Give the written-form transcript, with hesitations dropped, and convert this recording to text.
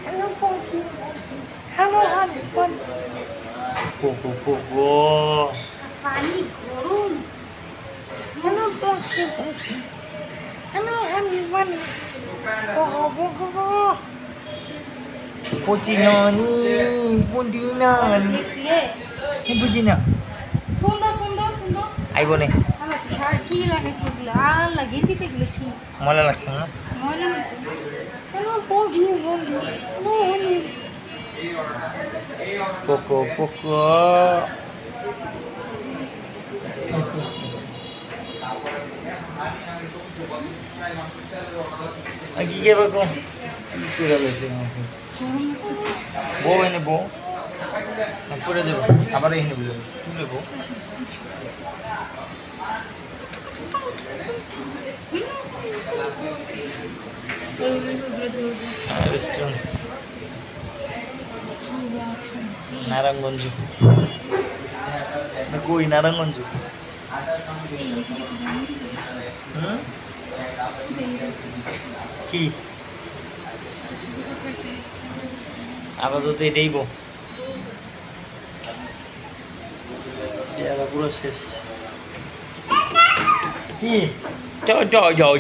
Hello, Pogi. Hello, honey. Pogo. পানি গরম। Hello, Pogi. Hello, honey. Pogo. Pocinoni, Pundinani. Pundina. Phone দাও। আইবো নে আমার শার্ট কি লাগাইছে এগুলো? আল্লাহ গেঞ্জিতে এগুলো কি? মজা লাগছে না? ময়লা নাকি? Hello, Pogi. Hello, honey. Poco. Aquí lleva con. Cuídalo, বউ এনে বউ পরে যাবো আবার এনে বলে তুলে বউ রেস্টুরেন্ট নারায়ণগঞ্জ কই নারায়ণগঞ্জ কি আপাতত এটাই বউ পুরো শেষ কি যাও